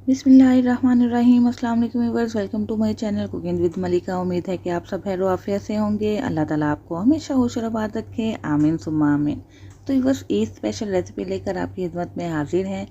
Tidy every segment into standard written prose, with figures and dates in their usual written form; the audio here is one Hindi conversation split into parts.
बिस्मिल्लाहिर्रहमानिर्रहीम। अस्सलाम वालेकुम viewers, welcome to my channel cooking with Malika. उम्मीद है कि आप सब खैर आफियत से होंगे। अल्लाह ताला आपको हमेशा खुश और आबाद रखे, आमीन सुम्मा आमीन। तो व्यूअर्स, एक स्पेशल रेसिपी लेकर आपकी खिदमत में हाजिर हैं।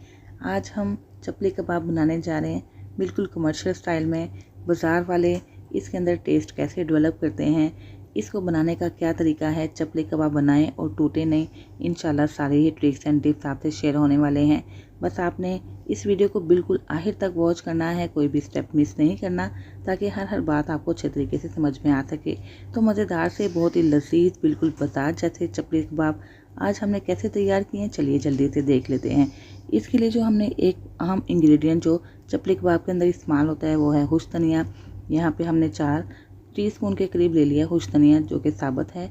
आज हम चपली कबाब बनाने जा रहे हैं, बिल्कुल कमर्शियल स्टाइल में। बाज़ार वाले इसके अंदर टेस्ट कैसे डेवलप करते हैं, इसको बनाने का क्या तरीका है, चपली कबाब बनाएं और टूटे नहीं। इंशाल्लाह सारे ही ट्रिक्स एंड टिप्स आपसे शेयर होने वाले हैं। बस आपने इस वीडियो को बिल्कुल आखिर तक वॉच करना है, कोई भी स्टेप मिस नहीं करना, ताकि हर बात आपको अच्छे तरीके से समझ में आ सके। तो मज़ेदार से बहुत ही लजीज, बिल्कुल बाजार जैसे चपली कबाब आज हमने कैसे तैयार किए हैं, चलिए जल्दी से देख लेते हैं। इसके लिए जो हमने एक अहम इंग्रेडिएंट जो चपली कबाब के अंदर इस्तेमाल होता है वो है खुश धनिया। यहाँ पे हमने 4 टीस्पून के करीब ले लिया खुश धनिया, जो कि साबुत है।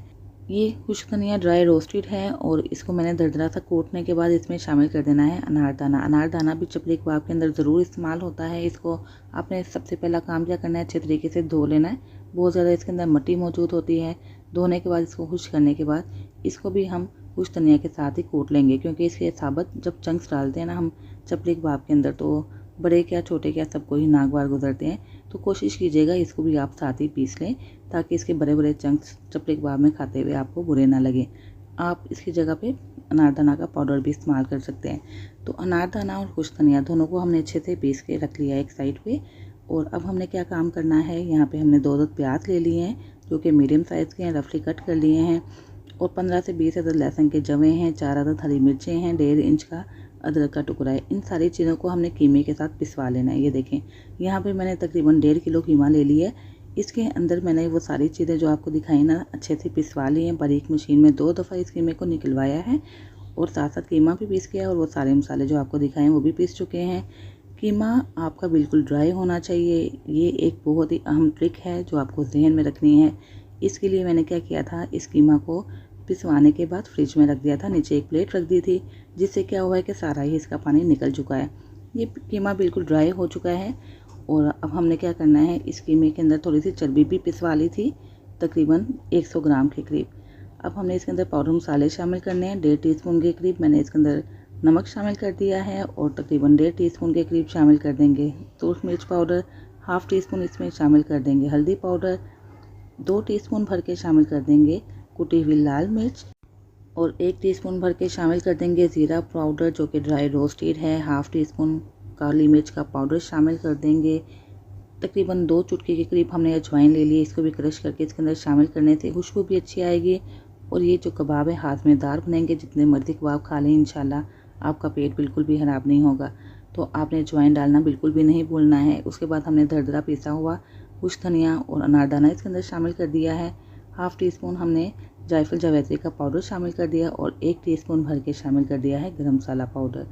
ये खुश धनिया ड्राई रोस्टेड है और इसको मैंने दरदरा सा कूटने के बाद इसमें शामिल कर देना है अनारदाना। अनारदाना भी चपली कबाब के अंदर ज़रूर इस्तेमाल होता है। इसको आपने सबसे पहला काम क्या करना है, अच्छे तरीके से धो लेना है। बहुत ज़्यादा इसके अंदर मिट्टी मौजूद होती है। धोने के बाद इसको खुश करने के बाद इसको भी हम खुश धनिया के साथ ही कूट लेंगे, क्योंकि इसके साबुत जब चंक्स डालते हैं ना हम चपली कबाब के अंदर, तो बड़े क्या छोटे क्या सबको ही नाक बार गुजरते हैं। तो कोशिश कीजिएगा इसको भी आप साथ ही पीस लें, ताकि इसके बड़े बड़े चंक्स चपली कबाब में खाते हुए आपको बुरे ना लगे। आप इसकी जगह पे अनारदाना का पाउडर भी इस्तेमाल कर सकते हैं। तो अनारदाना और खुश धनिया दोनों को हमने अच्छे से पीस के रख लिया एक साइड पे। और अब हमने क्या काम करना है, यहाँ पे हमने 2 प्याज ले लिए हैं, जो कि मीडियम साइज़ के हैं, रफली कट कर लिए हैं। और 15 से 20 अदद लहसुन के जवे हैं, 4 अदद हरी मिर्चें हैं, 1.5 इंच का अदरक का टुकड़ा है। इन सारी चीज़ों को हमने कीमे के साथ पिसवा लेना है। ये देखें, यहाँ पे मैंने तकरीबन 1.5 किलो कीमा ले लिया है। इसके अंदर मैंने वो सारी चीज़ें जो आपको दिखाई ना अच्छे से पिसवा ली हैं। बारीक मशीन में 2 दफ़ा इस कीमे को निकलवाया है और साथ साथ कीमा भी पीस गया और वो सारे मसाले जो आपको दिखाए वो भी पीस चुके हैं। कीमा आपका बिल्कुल ड्राई होना चाहिए। ये एक बहुत ही अहम ट्रिक है जो आपको जहन में रखनी है। इसके लिए मैंने क्या किया था, इस कीमा को पिसवाने के बाद फ्रिज में रख दिया था, नीचे एक प्लेट रख दी थी, जिससे क्या हुआ है कि सारा ही इसका पानी निकल चुका है। ये कीमा बिल्कुल ड्राई हो चुका है। और अब हमने क्या करना है, इस कीमे के अंदर थोड़ी सी चर्बी भी पिसवा ली थी, तकरीबन 100 ग्राम के करीब। अब हमने इसके अंदर पाउडर मसाले शामिल करने हैं। 1.5 टीस्पून के करीब मैंने इसके अंदर नमक शामिल कर दिया है और तकरीबन 1.5 टीस्पून के करीब शामिल कर देंगे सूरख मिर्च पाउडर। 1/2 टीस्पून इसमें शामिल कर देंगे हल्दी पाउडर। 2 टीस्पून भर के शामिल कर देंगे कुटी हुई लाल मिर्च और 1 टीस्पून भर के शामिल कर देंगे ज़ीरा पाउडर, जो कि ड्राई रोस्टेड है। 1/2 टीस्पून काली मिर्च का पाउडर शामिल कर देंगे। तकरीबन 2 चुटकी के करीब हमने अजवाइन ले ली, इसको भी क्रश करके इसके अंदर शामिल करने से खुशबू भी अच्छी आएगी। और ये जो कबाब है हाज़मेदार बनेंगे। जितने मर्जी कबाब खा लें इंशाल्लाह आपका पेट बिल्कुल भी खराब नहीं होगा। तो आपने अजवाइन डालना बिल्कुल भी नहीं भूलना है। उसके बाद हमने दरदरा पिसा हुआ खुश धनिया और अनारदाना इसके अंदर शामिल कर दिया है। 1/2 टीस्पून हमने जायफल जावित्री का पाउडर शामिल कर दिया और 1 टीस्पून भर के शामिल कर दिया है गरम मसाला पाउडर।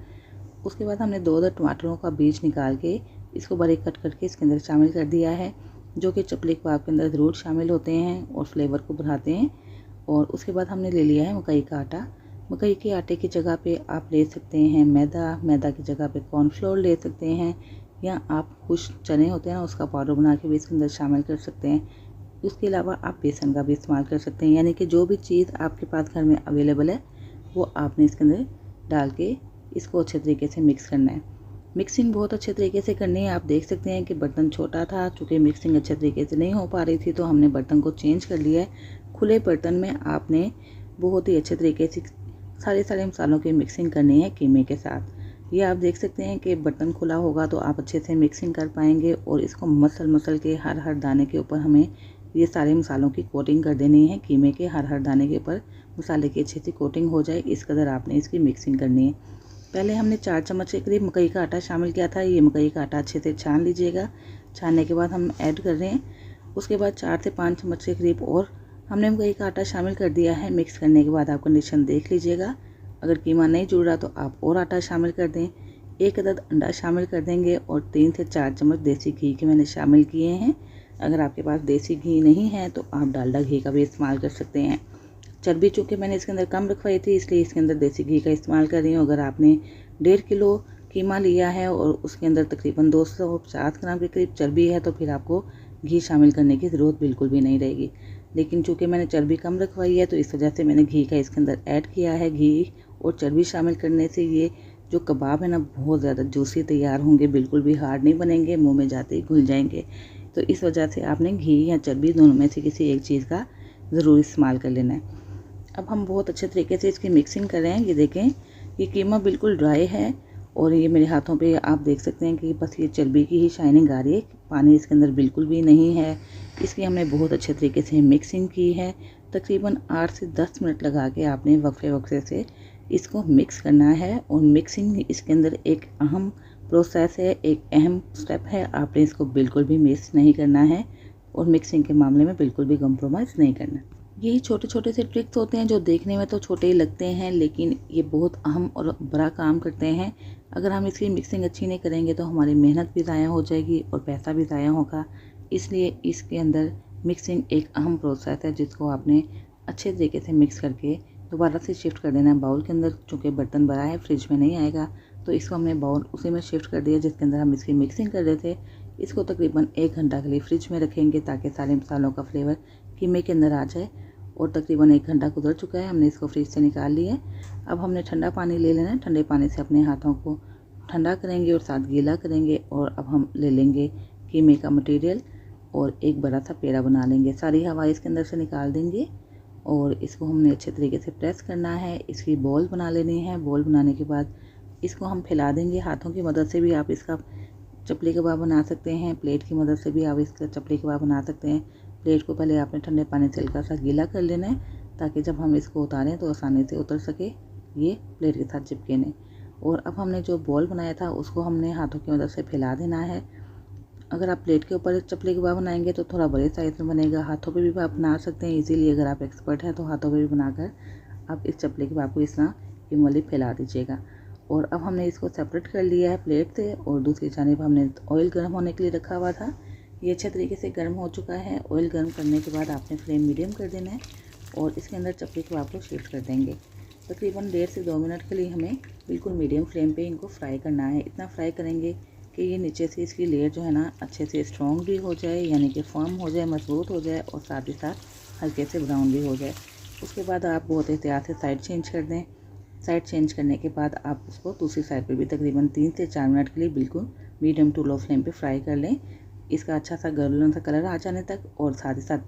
उसके बाद हमने 2 टमाटरों का बीज निकाल के इसको बारीक कट करके इसके अंदर शामिल कर दिया है, जो कि चपली कबाब के अंदर ज़रूर शामिल होते हैं और फ्लेवर को बढ़ाते हैं। और उसके बाद हमने ले लिया है मकई का आटा। मकई के आटे की जगह पे आप ले सकते हैं मैदा, मैदा की जगह पे कॉर्नफ्लोर ले सकते हैं, या आप खुश चने होते हैं ना उसका पाउडर बना के भी इसके अंदर शामिल कर सकते हैं। उसके अलावा आप बेसन का भी इस्तेमाल कर सकते हैं। यानी कि जो भी चीज़ आपके पास घर में अवेलेबल है वो आपने इसके अंदर डाल के इसको अच्छे तरीके से मिक्स करना है। मिक्सिंग बहुत अच्छे तरीके से करनी है। आप देख सकते हैं कि बर्तन छोटा था, चूँकि मिक्सिंग अच्छे तरीके से नहीं हो पा रही थी तो हमने बर्तन को चेंज कर लिया है। खुले बर्तन में आपने बहुत ही अच्छे तरीके से सारे मसालों की मिक्सिंग करनी है कीमे के साथ। ये आप देख सकते हैं कि बर्तन खुला होगा तो आप अच्छे से मिक्सिंग कर पाएंगे। और इसको मसल के हर दाने के ऊपर हमें ये सारे मसालों की कोटिंग कर देनी है। कीमे के हर दाने के ऊपर मसाले की अच्छी सी कोटिंग हो जाए, इस कदर आपने इसकी मिक्सिंग करनी है। पहले हमने 4 चम्मच के करीब मकई का आटा शामिल किया था। ये मकई का आटा अच्छे से छान लीजिएगा। छानने के बाद हम ऐड कर रहे हैं। उसके बाद 4 से 5 चम्मच के करीब और हमने मकई का आटा शामिल कर दिया है। मिक्स करने के बाद आप कंडीशन देख लीजिएगा। अगर कीमा नहीं जुड़ रहा तो आप और आटा शामिल कर दें। 1 अदद अंडा शामिल कर देंगे और 3 से 4 चम्मच देसी घी के मैंने शामिल किए हैं। अगर आपके पास देसी घी नहीं है तो आप डालडा घी का भी इस्तेमाल कर सकते हैं। चर्बी चूँकि मैंने इसके अंदर कम रखवाई थी, इसलिए इसके अंदर देसी घी का इस्तेमाल कर रही हूँ। अगर आपने 1.5 किलो कीमा लिया है और उसके अंदर तकरीबन 250 ग्राम के करीब चर्बी है तो फिर आपको घी शामिल करने की ज़रूरत बिल्कुल भी नहीं रहेगी। लेकिन चूँकि मैंने चर्बी कम रखवाई है तो इस वजह से मैंने घी का इसके अंदर ऐड किया है। घी और चर्बी शामिल करने से ये जो कबाब है ना बहुत ज़्यादा जूसी तैयार होंगे, बिल्कुल भी हार्ड नहीं बनेंगे, मुंह में जाते ही घुल जाएंगे। तो इस वजह से आपने घी या चर्बी दोनों में से किसी एक चीज़ का ज़रूर इस्तेमाल कर लेना है। अब हम बहुत अच्छे तरीके से इसकी मिक्सिंग कर रहे हैं। ये देखें, ये कीमा बिल्कुल ड्राई है और ये मेरे हाथों पे आप देख सकते हैं कि बस ये चर्बी की ही शाइनिंग आ रही है, पानी इसके अंदर बिल्कुल भी नहीं है। इसकी हमने बहुत अच्छे तरीके से मिक्सिंग की है। तकरीबन 8 से 10 मिनट लगा के आपने वक्फे वक्फे से इसको मिक्स करना है। और मिक्सिंग इसके अंदर एक अहम प्रोसेस है, एक अहम स्टेप है। आपने इसको बिल्कुल भी मिस नहीं करना है और मिक्सिंग के मामले में बिल्कुल भी कंप्रोमाइज़ नहीं करना। यही छोटे छोटे से ट्रिक्स होते हैं जो देखने में तो छोटे ही लगते हैं, लेकिन ये बहुत अहम और बड़ा काम करते हैं। अगर हम इसकी मिक्सिंग अच्छी नहीं करेंगे तो हमारी मेहनत भी ज़ाया हो जाएगी और पैसा भी ज़ाया होगा। इसलिए इसके अंदर मिक्सिंग एक अहम प्रोसेस है जिसको आपने अच्छे तरीके से मिक्स करके दोबारा से शिफ्ट कर देना है बाउल के अंदर। चूँकि बर्तन बड़ा है, फ्रिज में नहीं आएगा, तो इसको हमने बाउल उसी में शिफ्ट कर दिया जिसके अंदर हम इसकी मिक्सिंग कर रहे थे। इसको तकरीबन 1 घंटा के लिए फ्रिज में रखेंगे ताकि सारे मसालों का फ्लेवर कीमे के अंदर आ जाए। और तकरीबन 1 घंटा गुजर चुका है, हमने इसको फ्रिज से निकाल लिया है। अब हमने ठंडा पानी ले लेना है। ठंडे पानी से अपने हाथों को ठंडा करेंगे और साथ गीला करेंगे। और अब हम ले लेंगे कीमे का मटेरियल और एक बड़ा सा पेड़ा बना लेंगे। सारी हवा इसके अंदर से निकाल देंगे और इसको हमने अच्छे तरीके से प्रेस करना है। इसकी बॉल बना लेनी है। बॉल बनाने के बाद इसको हम फैला देंगे। हाथों की मदद से भी आप इसका चपली कबाब बना सकते हैं, प्लेट की मदद से भी आप इसका चपली कबाब बना सकते हैं। प्लेट को पहले आपने ठंडे पानी से हल्का सा गीला कर लेना है ताकि जब हम इसको उतारें तो आसानी से उतर सके, ये प्लेट के साथ चिपके नहीं। और अब हमने जो बॉल बनाया था उसको हमने हाथों की मदद से फैला देना है। अगर आप प्लेट के ऊपर चपली कबाब बनाएंगे तो थोड़ा बड़े साइज़ में बनेगा। हाथों पे भी आप बना सकते हैं इजीली। अगर आप एक्सपर्ट हैं तो हाथों पे भी बनाकर आप इस चपली कबाब को इस तरह इमली फैला दीजिएगा। और अब हमने इसको सेपरेट कर लिया है प्लेट से और दूसरी जानिब हमने ऑयल गर्म होने के लिए रखा हुआ था। ये अच्छे तरीके से गर्म हो चुका है। ऑयल गर्म करने के बाद आपने फ्लेम मीडियम कर देना है और इसके अंदर चपली कबाब को शिफ्ट कर देंगे। तकरीबन 1.5 से 2 मिनट के लिए हमें बिल्कुल मीडियम फ्लेम पे इनको फ्राई करना है। इतना फ्राई करेंगे कि ये नीचे से इसकी लेयर जो है ना अच्छे से स्ट्रॉन्ग भी हो जाए, यानी कि फर्म हो जाए, मजबूत हो जाए और साथ ही साथ हल्के से ब्राउन भी हो जाए। उसके बाद आप बहुत एहतियात से साइड चेंज कर दें। साइड चेंज करने के बाद आप उसको दूसरी साइड पे भी तकरीबन 3 से 4 मिनट के लिए बिल्कुल मीडियम टू लो फ्लेम पे फ्राई कर लें। इसका अच्छा सा गोल्डन सा कलर आ जाने तक। और साथ ही साथ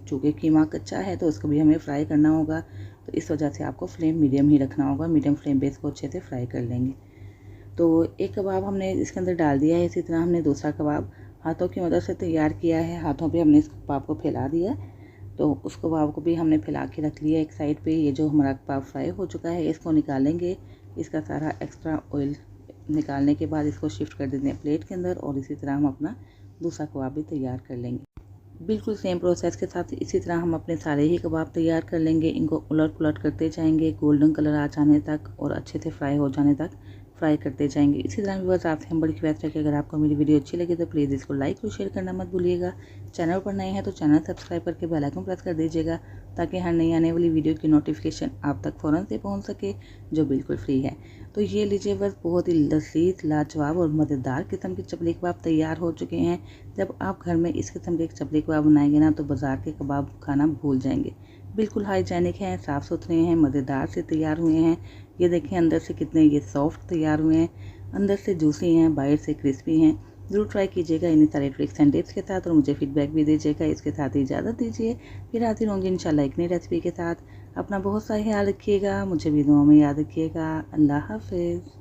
चूँकि कीमा कच्चा है तो उसको भी हमें फ्राई करना होगा, तो इस वजह से आपको फ्लेम मीडियम ही रखना होगा। मीडियम फ्लेम पे इसको अच्छे से फ्राई कर लेंगे। तो एक कबाब हमने इसके अंदर डाल दिया है। इसी तरह हमने दूसरा कबाब हाथों की मदद से तैयार किया है। हाथों पे हमने इस कबाब को फैला दिया, तो उस कबाब को भी हमने फैला के रख लिया एक साइड पे। ये जो हमारा कबाब फ्राई हो चुका है इसको निकालेंगे। इसका सारा एक्स्ट्रा ऑयल निकालने के बाद इसको शिफ्ट कर देते हैं प्लेट के अंदर और इसी तरह हम अपना दूसरा कबाब भी तैयार कर लेंगे। बिल्कुल सेम प्रोसेस के साथ इसी तरह हम अपने सारे ही कबाब तैयार कर लेंगे। इनको उलट पुलट करते जाएंगे गोल्डन कलर आ जाने तक और अच्छे से फ्राई हो जाने तक फ्राई करते जाएंगे। इसी तरह व्यूअर्स आपसे हम बड़ी रिक्वेस्ट है कि अगर आपको मेरी वीडियो अच्छी लगे तो प्लीज़ इसको लाइक और शेयर करना मत भूलिएगा। चैनल पर नए हैं तो चैनल सब्सक्राइब करके बेल आइकन प्रेस कर दीजिएगा ताकि हर नई आने वाली वीडियो की नोटिफिकेशन आप तक फ़ौरन से पहुंच सके, जो बिल्कुल फ्री है। तो ये लीजिए बस बहुत ही लजीज, लाजवाब और मज़ेदार किस्म के चपली कबाब तैयार हो चुके हैं। जब आप घर में इस किस्म के चपली कबाब बनाएंगे ना तो बाज़ार के कबाब खाना भूल जाएंगे। बिल्कुल हाइजेनिक हैं, साफ़ सुथरे हैं, मज़ेदार से तैयार हुए हैं। ये देखें अंदर से कितने ये सॉफ्ट तैयार हुए हैं, अंदर से जूसी हैं, बाहर से क्रिस्पी हैं। ज़रूर ट्राई कीजिएगा इन्हीं सारे ट्रिक्स एंड टिप्स के साथ और मुझे फीडबैक भी दीजिएगा। इसके साथ ही इजाज़त दीजिए, फिर हाजिर होंगे इंशाल्लाह एक नई रेसिपी के साथ। अपना बहुत सा ख्याल रखिएगा, मुझे भी दुआ में याद रखिएगा। अल्लाह हाफ़िज़।